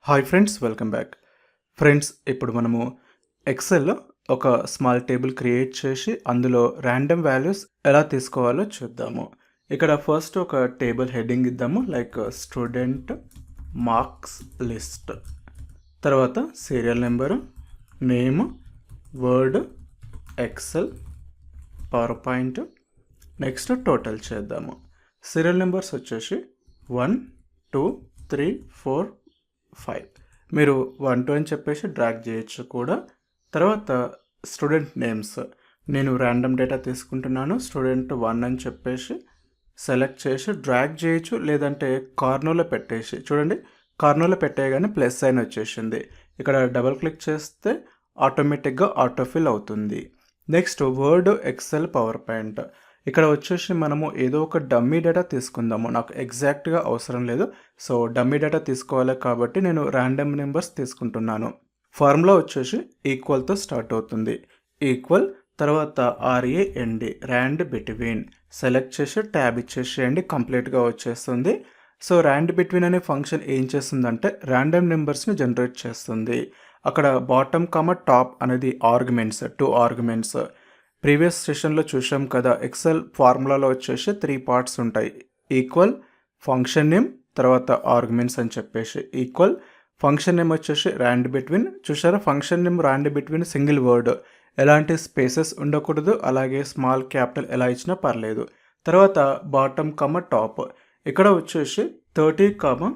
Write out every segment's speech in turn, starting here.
Hi friends, welcome back. Friends, ఇప్పుడు మనము ఎక్సెల్లో ఒక స్మాల్ టేబుల్ క్రియేట్ చేసి అందులో ర్యాండమ్ వాల్యూస్ ఎలా తీసుకోవాలో చూద్దాము. ఇక్కడ ఫస్ట్ ఒక టేబుల్ హెడ్డింగ్ ఇద్దాము, లైక్ స్టూడెంట్ మార్క్స్ లిస్ట్. తర్వాత serial number, name, Word, Excel, PowerPoint. Next total చేద్దాము. సీరియల్ నెంబర్స్ వచ్చేసి 1, 2, 3, 4, 5. మీరు 1, 2 అని చెప్పేసి డ్రాగ్ చేయొచ్చు కూడా. తర్వాత స్టూడెంట్ నేమ్స్, నేను ర్యాండమ్ డేటా తీసుకుంటున్నాను. స్టూడెంట్ 1 అని చెప్పేసి సెలెక్ట్ చేసి డ్రాగ్ చేయొచ్చు, లేదంటే కార్నర్లో పెట్టేసి, చూడండి కార్నర్లో పెట్టేయగానే ప్లస్ సైన్ వచ్చేసింది. ఇక్కడ డబుల్ క్లిక్ చేస్తే ఆటోమేటిక్గా ఆటోఫిల్ అవుతుంది. Next Word, Excel, PowerPoint. ఇక్కడ వచ్చేసి మనము ఏదో ఒక డమ్మీ డేటా తీసుకుందాము. నాకు ఎగ్జాక్ట్గా అవసరం లేదు, సో డమ్మీ డేటా తీసుకోవాలి కాబట్టి నేను ర్యాండమ్ నెంబర్స్ తీసుకుంటున్నాను. ఫార్ములా వచ్చేసి ఈక్వల్తో స్టార్ట్ అవుతుంది. ఈక్వల్ తర్వాత RAND, ర్యాండ్ బిట్వీన్. సెలెక్ట్ చేసి ట్యాబ్ ఇచ్చేసేయండి, కంప్లీట్గా వచ్చేస్తుంది. సో ర్యాండ్ బిట్వీన్ అనే ఫంక్షన్ ఏం చేస్తుందంటే ర్యాండమ్ నెంబర్స్ని జనరేట్ చేస్తుంది. అక్కడ బాటమ్ టాప్ అనేది ఆర్గ్యుమెంట్స్, 2 ఆర్గ్యుమెంట్స్. ప్రీవియస్ సెషన్లో చూసాం కదా, ఎక్సెల్ ఫార్ములాలో వచ్చేసి 3 పార్ట్స్ ఉంటాయి. ఈక్వల్, ఫంక్షన్ నేమ్, తర్వాత ఆర్గ్యుమెంట్స్ అని చెప్పేసి. ఈక్వల్, ఫంక్షన్ నేమ్ వచ్చేసి ర్యాండ్ బిట్వీన్. చూసారా, function name rand between single word, ఎలాంటి స్పేసెస్ ఉండకూడదు, అలాగే స్మాల్ క్యాపిటల్ ఎలా ఇచ్చినా పర్లేదు. తర్వాత బాటమ్ టాప్, ఇక్కడ వచ్చేసి 30,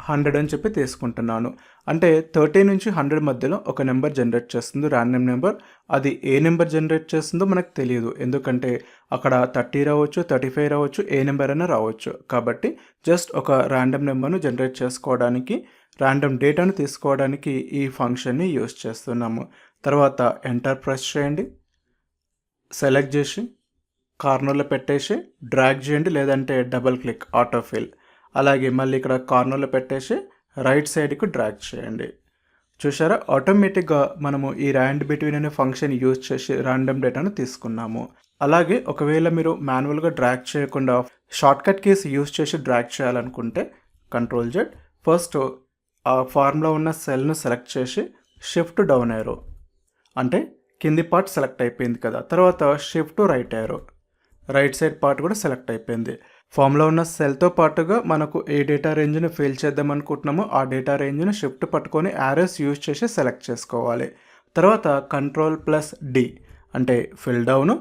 100 అని చెప్పి తీసుకుంటున్నాను. అంటే 30 నుంచి 100 మధ్యలో ఒక నెంబర్ జనరేట్ చేస్తుంది, ర్యాండమ్ నెంబర్. అది ఏ నెంబర్ జనరేట్ చేస్తుందో మనకు తెలియదు, ఎందుకంటే అక్కడ 30 రావచ్చు, 35 రావచ్చు, ఏ నెంబర్ అయినా రావచ్చు. కాబట్టి జస్ట్ ఒక ర్యాండమ్ నెంబర్ను జనరేట్ చేసుకోవడానికి, ర్యాండమ్ డేటాను తీసుకోవడానికి ఈ ఫంక్షన్ని యూస్ చేస్తున్నాము. తర్వాత ఎంటర్ ప్రెస్ చేయండి, సెలెక్ట్ చేసి కార్నర్లో పెట్టేసి డ్రాగ్ చేయండి, లేదంటే డబుల్ క్లిక్ ఆటోఫిల్. అలాగే మళ్ళీ ఇక్కడ కార్నర్లో పెట్టేసి రైట్ సైడ్కి డ్రాగ్ చేయండి. చూసారా, ఆటోమేటిక్గా మనము ఈ ర్యాండ్ బిట్వీన్ అనే ఫంక్షన్ యూజ్ చేసి ర్యాండమ్ డేటాను తీసుకున్నాము. అలాగే ఒకవేళ మీరు మాన్యువల్గా డ్రాగ్ చేయకుండా షార్ట్కట్ కీస్ యూజ్ చేసి డ్రాగ్ చేయాలనుకుంటే Ctrl+Z, ఫస్ట్ ఆ ఫార్ములా ఉన్న సెల్ను సెలెక్ట్ చేసి షిఫ్ట్ డౌన్ యారో, అంటే కింది పార్ట్ సెలెక్ట్ అయిపోయింది కదా. తర్వాత shift right arrow, right side part కూడా సెలెక్ట్ అయిపోయింది. ఫామ్లో ఉన్న సెల్తో పాటుగా మనకు ఏ డేటా రేంజ్ని ఫిల్ చేద్దాం అనుకుంటున్నామో ఆ డేటా రేంజ్ని షిఫ్ట్ పట్టుకొని యారోస్ యూజ్ చేసి సెలెక్ట్ చేసుకోవాలి. తర్వాత Ctrl+D అంటే ఫిల్ డౌన్,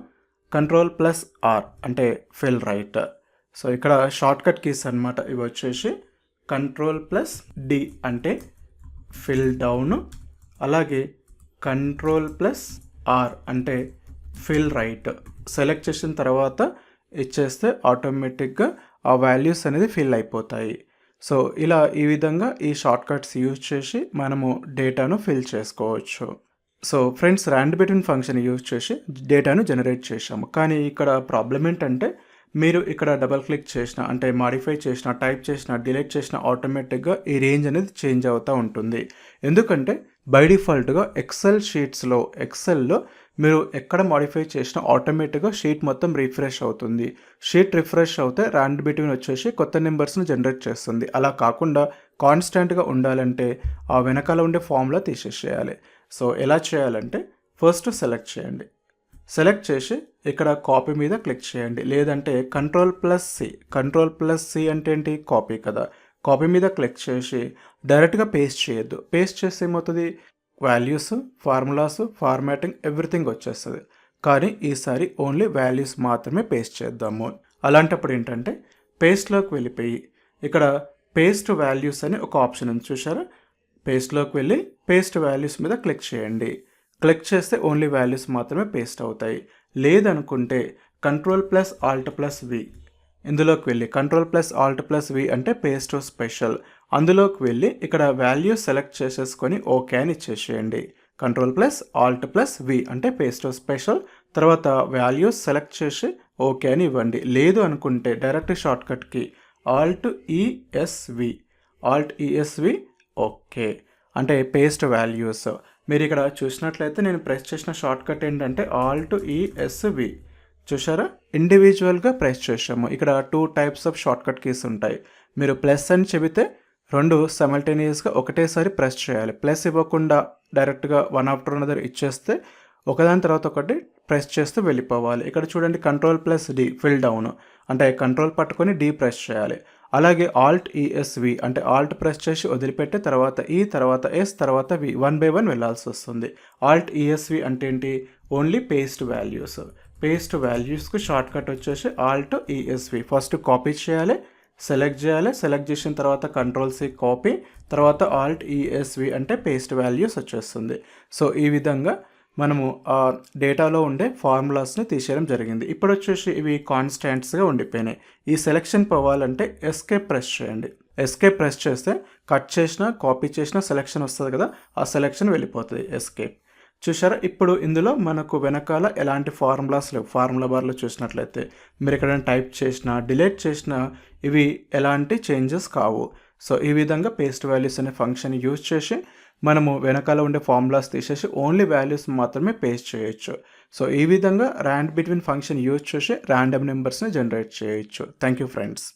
Ctrl+R అంటే ఫిల్ రైట్. సో ఇక్కడ షార్ట్కట్ కీస్ అనమాట ఇవి వచ్చేసి. Ctrl+D అంటే ఫిల్ డౌన్, అలాగే Ctrl+R అంటే ఫిల్ రైట్. సెలెక్ట్ చేసిన తర్వాత ఇచ్చేస్తే ఆటోమేటిక్గా ఆ వాల్యూస్ అనేది ఫిల్ అయిపోతాయి. సో ఇలా ఈ విధంగా ఈ షార్ట్కట్స్ యూజ్ చేసి మనము డేటాను ఫిల్ చేసుకోవచ్చు. So friends, rand between function use చేసి డేటాను జనరేట్ చేసాము. కానీ ఇక్కడ ప్రాబ్లం ఏంటంటే మీరు ఇక్కడ డబల్ క్లిక్ చేసిన, అంటే మాడిఫై చేసిన, టైప్ చేసిన, డిలీట్ చేసిన ఆటోమేటిక్గా ఈ రేంజ్ అనేది చేంజ్ అవుతూ ఉంటుంది. ఎందుకంటే బై డిఫాల్ట్గా ఎక్సెల్లో మీరు ఎక్కడ మాడిఫై చేసినా ఆటోమేటిక్గా షీట్ మొత్తం రిఫ్రెష్ అవుతుంది. షీట్ రిఫ్రెష్ అవుతే ర్యాండ్ బిట్వీన్ వచ్చేసి కొత్త నెంబర్స్ని జనరేట్ చేస్తుంది. అలా కాకుండా కాన్స్టెంట్గా ఉండాలంటే ఆ వెనకాల ఉండే ఫామ్లో తీసేసేయాలి. సో ఎలా చేయాలంటే ఫస్ట్ సెలెక్ట్ చేయండి, సెలెక్ట్ చేసి ఇక్కడ కాపీ మీద క్లిక్ చేయండి, లేదంటే Ctrl+C అంటే ఏంటి, కాపీ కదా. కాపీ మీద క్లిక్ చేసి డైరెక్ట్గా పేస్ట్ చేయొద్దు. పేస్ట్ చేస్తే ఏమవుతుంది, వాల్యూస్, ఫార్ములాస్, ఫార్మాటింగ్ ఎవ్రీథింగ్ వచ్చేస్తుంది. కానీ ఈసారి ఓన్లీ వాల్యూస్ మాత్రమే పేస్ట్ చేద్దాము. అలాంటప్పుడు ఏంటంటే పేస్ట్లోకి వెళ్ళిపోయి ఇక్కడ పేస్ట్ వాల్యూస్ అని ఒక ఆప్షన్ ఉంది, చూసారా. పేస్ట్లోకి వెళ్ళి పేస్ట్ వాల్యూస్ మీద క్లిక్ చేయండి. క్లిక్ చేస్తే ఓన్లీ వాల్యూస్ మాత్రమే పేస్ట్ అవుతాయి. లేదనుకుంటే Ctrl+Alt+V ఇందులోకి వెళ్ళి Ctrl+Alt+V అంటే పేస్ట్ స్పెషల్, అందులోకి వెళ్ళి ఇక్కడ వాల్యూ సెలెక్ట్ చేసేసుకొని ఓకే అని ఇచ్చేసేయండి. Ctrl+Alt+V అంటే పేస్ట్ స్పెషల్, తర్వాత వాల్యూస్ సెలెక్ట్ చేసి ఓకే అని ఇవ్వండి. లేదు అనుకుంటే డైరెక్ట్ షార్ట్కట్కి Alt+ESV ఓకే అంటే పేస్ట్ వాల్యూస్. మీరు ఇక్కడ చూసినట్లయితే నేను ప్రెస్ చేసిన షార్ట్కట్ ఏంటంటే Alt+ESV. చూసారా, ఇండివిజువల్గా ప్రెస్ చేసాము. ఇక్కడ 2 టైప్స్ ఆఫ్ షార్ట్కట్ కీస్ ఉంటాయి. మీరు ప్లస్ అని చెబితే రెండు సైమల్టేనియస్గా ఒకటేసారి ప్రెస్ చేయాలి. ప్లస్ ఇవ్వకుండా డైరెక్ట్గా వన్ ఆఫ్టర్ అనదర్ ఇచ్చేస్తే ఒకదాని తర్వాత ఒకటి ప్రెస్ చేస్తూ వెళ్ళిపోవాలి. ఇక్కడ చూడండి Ctrl+D ఫిల్ డౌన్ అంటే కంట్రోల్ పట్టుకొని D ప్రెస్ చేయాలి. అలాగే Alt+ESV అంటే ఆల్ట్ ప్రెస్ చేసి వదిలిపెట్టి తర్వాత E తర్వాత S తర్వాత V 1 by 1 వెళ్ళాల్సి వస్తుంది. Alt+ESV అంటే ఏంటి? Only paste values. పేస్ట్ వాల్యూస్కి షార్ట్ కట్ వచ్చేసి Alt+ESV. ఫస్ట్ కాపీ చేయాలి, సెలెక్ట్ చేయాలి, సెలెక్ట్ చేసిన తర్వాత Ctrl+C కాపీ, తర్వాత Alt+ESV అంటే పేస్ట్ వాల్యూస్ వచ్చేస్తుంది. సో ఈ విధంగా మనము ఆ డేటాలో ఉండే ఫార్ములాస్ని తీసేయడం జరిగింది. ఇప్పుడు వచ్చేసి ఇవి కాన్స్టాంట్స్గా ఉండిపోయినాయి. ఈ సెలెక్షన్ పోవాలంటే ఎస్కేప్ ప్రెస్ చేయండి. ఎస్కేప్ ప్రెస్ చేస్తే కట్ చేసినా కాపీ చేసినా సెలెక్షన్ వస్తుంది కదా, ఆ సెలెక్షన్ వెళ్ళిపోతుంది ఎస్కేప్. చూసారా? ఇప్పుడు ఇందులో మనకు వెనకాల ఎలాంటి ఫార్ములాస్ లేవు. ఫార్ములా బార్లో చూసినట్లయితే మీరు ఎక్కడైనా టైప్ చేసినా డిలీట్ చేసినా ఇవి ఎలాంటి చేంజెస్ కావు. సో ఈ విధంగా పేస్ట్ వాల్యూస్ అనే ఫంక్షన్ యూజ్ చేసి మనము వెనకాల ఉండే ఫార్ములాస్ తీసేసి ఓన్లీ వాల్యూస్ మాత్రమే పేస్ట్ చేయొచ్చు. సో ఈ విధంగా ర్యాండ్ బిట్వీన్ ఫంక్షన్ యూజ్ చేసి ర్యాండమ్ నెంబర్స్ని జనరేట్ చేయొచ్చు. Thank you friends.